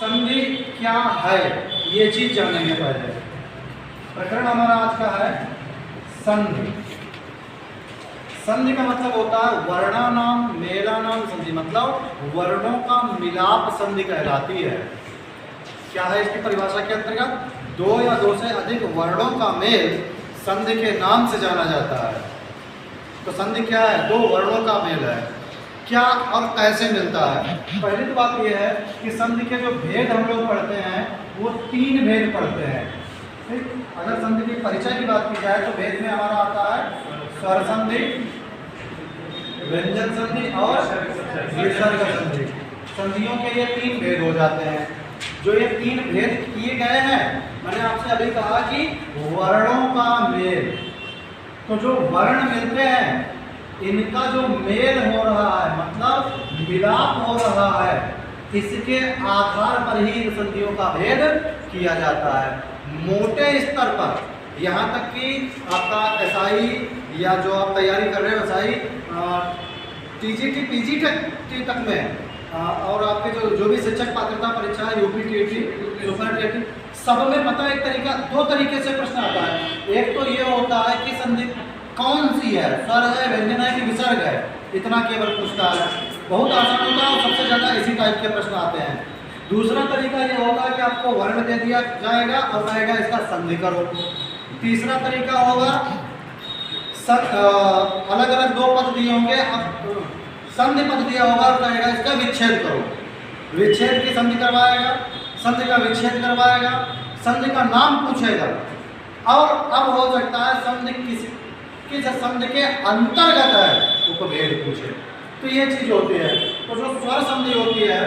संधि क्या है ये चीज जानेंगे पहले। प्रकरण हमारा आज का है संधि। संधि का मतलब होता है वर्णानाम मेलानाम संधि, मतलब वर्णों का मिलाप संधि कहलाती है। क्या है इसकी परिभाषा के अंतर्गत? दो या दो से अधिक वर्णों का मेल संधि के नाम से जाना जाता है। तो संधि क्या है? दो वर्णों का मेल है। क्या और कैसे मिलता है? पहली तो बात यह है कि संधि के जो भेद हम लोग पढ़ते हैं वो 3 भेद पढ़ते हैं। ठीक, अगर संधि के परिचय की बात की जाए तो भेद में हमारा आता है स्वर संधि, व्यंजन संधि और विसर्ग संधि। संधियों के ये 3 भेद हो जाते हैं। जो ये 3 भेद किए गए हैं, मैंने आपसे अभी कहा कि वर्णों का मेल, तो जो वर्ण मिलते हैं इनका जो मेल हो रहा है, मतलब मिलाप हो रहा है, इसके आधार पर ही इन संधियों का भेद किया जाता है। मोटे स्तर पर यहाँ तक कि आपका एसआई या जो आप तैयारी कर रहे हो एसआई, टीजीटी पीजीटी तक में, और आपके जो भी शिक्षक पात्रता परीक्षा है, यूपी टीटी, सुपर टीटी, सब में पता है एक तरीका, 2 तरीके से प्रश्न आता है। एक तो ये होता है कि संधि कौन सी है, स्वर है, व्यंजन है कि विसर्ग है, इतना केवल पूछता है। बहुत आसान होता है और सबसे ज़्यादा इसी टाइप के प्रश्न आते हैं। दूसरा तरीका ये होगा कि आपको वर्ण दे दिया जाएगा और कहेगा इसका संधि करो। तीसरा तरीका होगा अलग अलग 2 पद दिए होंगे, अब संधि पद दिया होगा और कहेगा इसका विच्छेद करो। विच्छेद की संधि करवाएगा, संधि का विच्छेद करवाएगा, संधि का नाम पूछेगा, और अब हो सकता है संधि किस संधि के अंतर्गत है उपभेद पूछे। तो ये चीज होती है। तो जो स्वर संधि होती है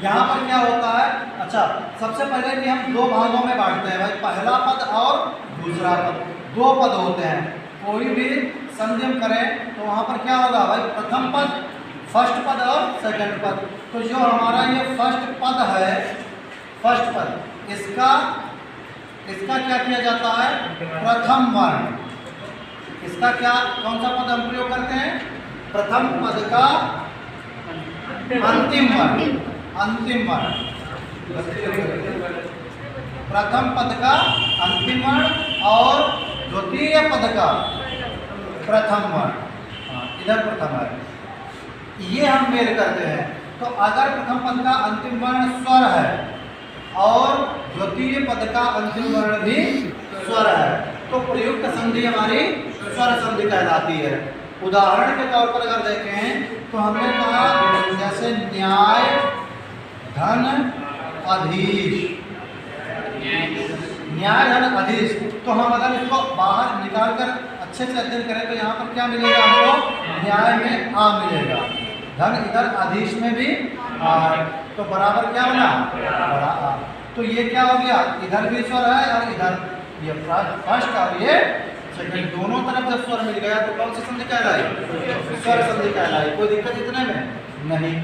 यहाँ पर क्या होता है? अच्छा, सबसे पहले कि हम 2 भागों में बांटते हैं भाई, पहला पद और दूसरा पद। 2 पद होते हैं। कोई भी संधि हम करें तो वहाँ पर क्या होगा भाई? प्रथम पद, फर्स्ट पद और सेकंड पद। तो जो हमारा ये फर्स्ट पद है, फर्स्ट पद, इसका क्या किया जाता है? प्रथम वर्ण। इसका क्या, कौन सा पद हम प्रयोग करते हैं? प्रथम पद का अंतिम वर्ण। अंतिम वर्ण, प्रथम पद का अंतिम वर्ण और द्वितीय पद का प्रथम वर्ण। इधर प्रथम है, ये हम मेल करते हैं। तो अगर प्रथम पद का अंतिम वर्ण स्वर है और द्वितीय पद का अंतिम वर्ण भी स्वर है तो प्रयुक्त संधि हमारी स्वर संधि कहलाती है। उदाहरण के तौर पर अगर देखें तो हमने कहा जैसे न्याय धन अधीश, न्याय धन अधीश, तो हम अगर इसको बाहर निकाल कर अच्छे से अध्ययन करें तो यहाँ पर क्या मिलेगा हमको? न्याय में आ मिलेगा, धन इधर अधीश में भी आ, तो बराबर क्या बना? बड़ा आ। तो ये क्या हो गया? इधर भी स्वर है और इधर ये फर्स्ट और ये सेकंड, दोनों तरफ जब स्वर मिल गया तो कौन सी संधि कहलाई? स्वर संधि कहलाई। कोई दिक्कत इतने में नहीं।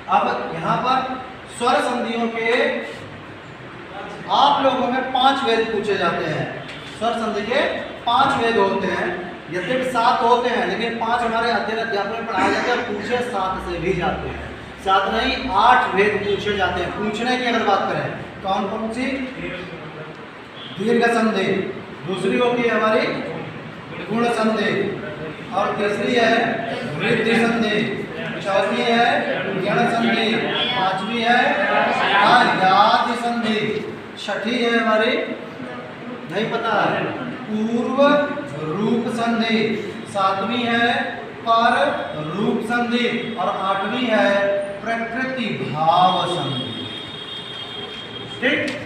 अब यहाँ पर स्वर संधियों के आप लोगों में 5 भेद पूछे जाते हैं। स्वर संधि के 5 भेद होते हैं, यद्यपि 7 होते हैं लेकिन 5 हमारे अध्ययन अध्यापन में पढ़ाया जाता है, पूछे 7 से भी जाते हैं। 7 नहीं 8 भेद पूछे जाते हैं। पूछने की अगर बात करें कौन कौन सी? दीर्घ संधि, दूसरी होती है हमारी गुण संधि, और तीसरी है वृद्धि संधि, चौथी है गण संधि, 5वीं है यादि संधि, 6ठी है हमारी नहीं पता है पूर्व रूप संधि, 7वीं है पर रूप संधि और 8वीं है प्रकृति भाव संधि। ठीक,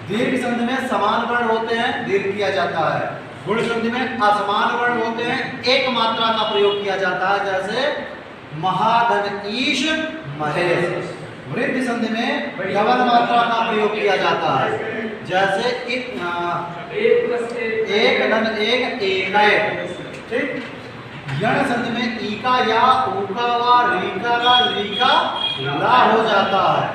दीर्घ संधि में समान वर्ण होते हैं, दीर्घ किया जाता है। गुण संधि में असमान वर्ण होते हैं, एक मात्रा का प्रयोग किया जाता है, जैसे महाधन ईश महेश। वृद्धि संधि में डबल मात्रा का प्रयोग किया जाता है, जैसे एक धन एक एक। ठीक, यण संधि में ईका या ऊका वा रीका वा लीका ला हो जाता है।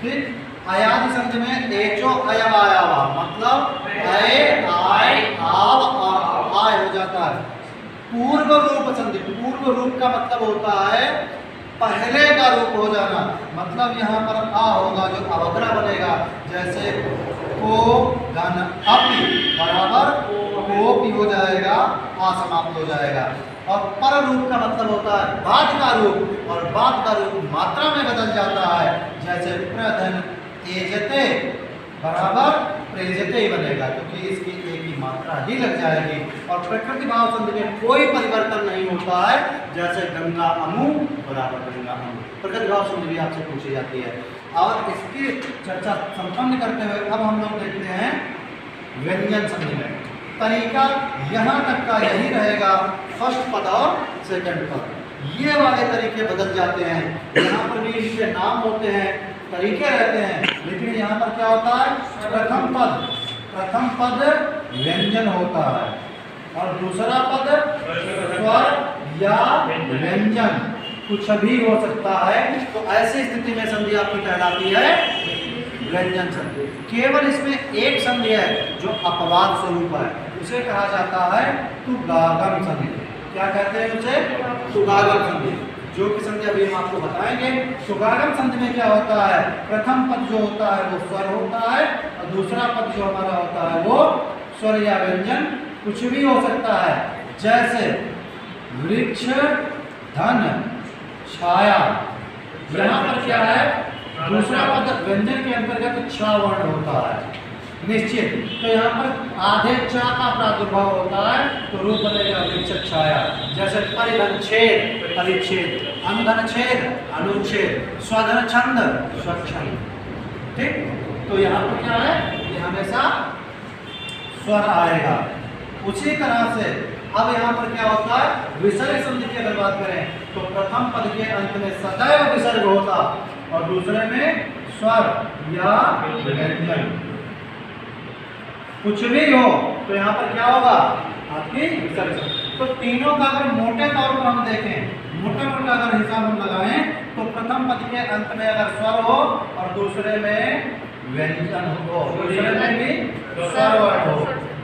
ठीक, अयादि संधि में एचो अयव आया हुआ, मतलब अय आय आव और आय हो जाता है। पूर्व रूप संधि, पूर्व रूप का मतलब होता है पहले का रूप हो जाना, मतलब यहाँ पर आ होगा जो अवग्रह बनेगा, जैसे को धन अपि बराबर कोपि हो जाएगा, आ समाप्त हो जाएगा। और पर रूप का मतलब होता है बाद का रूप, और बाद का रूप मात्रा में बदल जाता है, जैसे प्रधन एजते बराबर प्रेजते ही बनेगा, क्योंकि इसकी एक ही मात्रा ही लग जाएगी। और प्रकृति भाव संधि में कोई परिवर्तन नहीं होता है, जैसे गंगा अमु बराबर गंगा अमु। प्रकृति भाव संधि भी आपसे पूछी जाती है। और इसकी चर्चा संपन्न करते हुए अब हम लोग देखते हैं व्यंजन संधि में। तरीका यहाँ तक का यही रहेगा, फर्स्ट पद और सेकंड पद, ये वाले तरीके बदल जाते हैं। यहाँ पर भी इनके नाम होते हैं, तरीके रहते हैं, लेकिन यहाँ पर क्या होता है, प्रथम पद व्यंजन होता है, और दूसरा पद स्वर या व्यंजन कुछ भी हो सकता है। तो ऐसी स्थिति में संधि आपकी कहलाती है व्यंजन संधि। केवल इसमें एक संधि है जो अपवाद स्वरूप है, उसे कहा जाता है तुगागम संधि। क्या कहते हैं उसे? तुगागम संधि, जो कि संधि अभी हम आपको बताएंगे। तुगागम संधि में क्या होता है, प्रथम पद जो होता है वो स्वर होता है, और दूसरा पद जो हमारा होता है वो स्वर या व्यंजन कुछ भी हो सकता है, जैसे वृक्ष, धन, छाया। यहाँ पर क्या है, दूसरा पद व्यंजन के अंतर्गत छ वर्ण होता है निश्चित, तो यहाँ पर आधे च का प्रादुर्भाव होता है, तो रूप बनेगा वृक्ष छाया। जैसे परिधन छेद परिच्छेद, अनुधन छेद अनुच्छेद, स्वधन छंद स्वच्छंद। ठीक, तो यहाँ पर क्या है, ये हमेशा स्वर आएगा। उसी तरह से अब यहाँ पर क्या होता है, विसर्ग संधि की अगर बात करें तो प्रथम पद के अंत में सदैव विसर्ग होता, और दूसरे में स्वर या व्यंजन कुछ भी हो, तो यहाँ पर क्या होगा, आपकी विसर्ग। तो तीनों का अगर मोटे तौर पर हम देखें, मोटा अगर हिसाब हम लगाएं, तो प्रथम पद के अंत में अगर स्वर हो और दूसरे में व्यंजन हो, दूसरे में भी स्वर हो,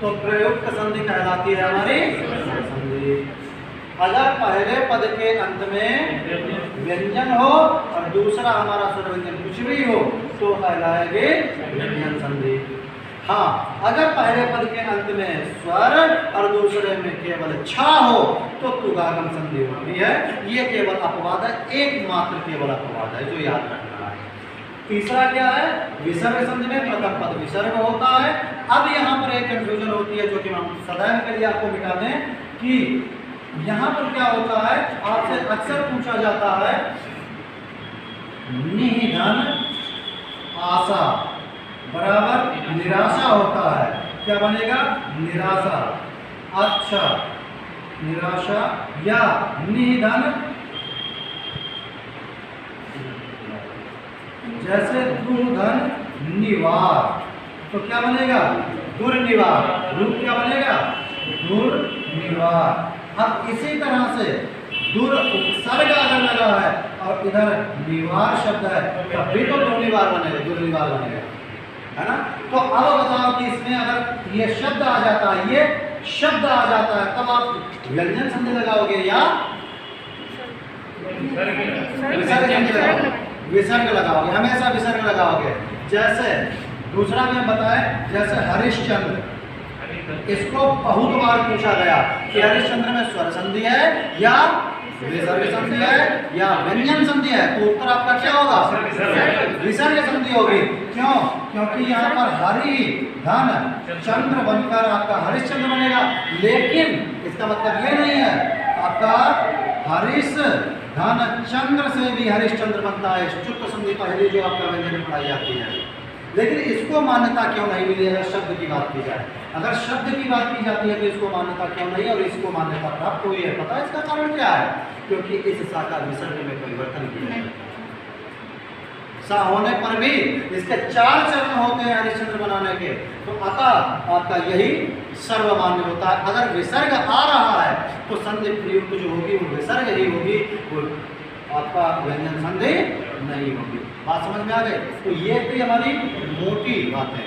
तो प्रयुक्त संधि कहलाती है हमारी संधि। अगर पहले पद के अंत में व्यंजन हो और दूसरा हमारा स्वर व्यंजन कुछ भी हो, तो कहलाएगी व्यंजन संधि। हाँ, अगर पहले पद के अंत में स्वर और दूसरे में केवल छा हो, तो तुगागम संधि होती है। ये केवल अपवाद है, एकमात्र केवल अपवाद है जो याद रखना है। तीसरा क्या है, विसर्ग संधि में प्रथम पद विसर्ग होता है। अब यहाँ पर एक कंफ्यूजन होती है, जो कि हम सदैव के लिए आपको मिटा दें, कि यहाँ पर क्या होता है, आपसे अक्सर पूछा जाता है निधन आशा बराबर निराशा होता है। क्या बनेगा, निराशा। अच्छा, निराशा या निधन, जैसे दुर्धन निवार, तो क्या बनेगा, दुर्निवार। रूप क्या बनेगा, दुर्निवार। अब इसी तरह से दुर उपसर्ग अगर लगा है और इधर निवार शब्द है, तब भी तो दुर्निवार बनेगा, दुर्निवार बनेगा, है ना। तो अब बताओ कि इसमें अगर ये शब्द आ जाता है, ये शब्द आ जाता है, तब आप व्यंजन संधि लगाओगे या विसर्ग लगाओगे, हमेशा विसर्ग लगाओगे। जैसे दूसरा में बताएं, जैसे हरिश्चंद्र, इसको बहुत बार पूछा गया कि हरिश्चंद्र में स्वर संधि है या विसर्ग संधि है या व्यंजन संधि है, तो उत्तर आपका क्या होगा, विसर्ग संधि होगी। क्यों? क्योंकि यहाँ पर हरि धन चंद्र बनकर आपका हरिश्चंद्र बनेगा, लेकिन इसका मतलब ये नहीं है आपका हरिश धन चंद्र से भी हरिश्चंद्र बनता है। चुत्त संधि पहली जो आपका व्यंजन में पढ़ाई जाती है, लेकिन इसको मान्यता क्यों नहीं मिली है? शब्द की बात की जाए, अगर शब्द की बात की जाती है तो इसको मान्यता क्यों नहीं, और इसको मान्यता प्राप्त हुई है? पता है इसका कारण क्या है? क्योंकि इस शाखा विसर्ग में परिवर्तन किया है। सा होने पर भी इसके 4 चरण होते हैं हरिश्चंद्र बनाने के, तो अतः आपका यही सर्वमान्य होता है। अगर विसर्ग आ रहा है तो संधि प्रयुक्त जो होगी वो विसर्ग ही होगी, वो आपका व्यंजन संधि नहीं होगी। बात समझ में आ गई? तो ये थी हमारी मोटी बातें,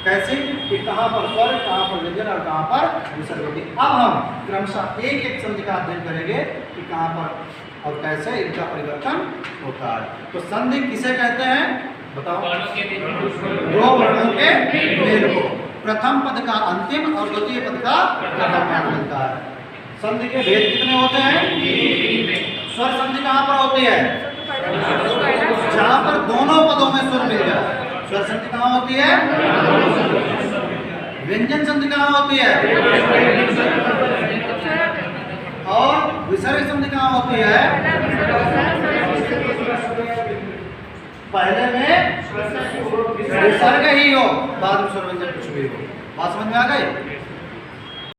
कैसे कि कहाँ पर स्वर, कहाँ पर व्यंजन और कहाँ पर विसर्ग होगी। अब हम क्रमशः एक एक संधि का अध्ययन करेंगे कि कहाँ पर और कैसे इनका परिवर्तन होता है। तो संधि किसे कहते हैं बताओ? दो वर्णों के मेल को, प्रथम पद का अंतिम और द्वितीय पद का प्रथम मान बनता है। संधि के भेद कितने होते हैं? स्वर संधि कहाँ पर होती है? जहाँ पर दोनों पदों में स्वर मिल जाए। स्वर संधि कहाँ होती है? व्यंजन संधि कहाँ होती है? और विसर्ग संधि कहाँ होती है? पहले में विसर्ग ही हो, बाद में स्वर व्यंजन कुछ भी हो। बात समझ में आ गई?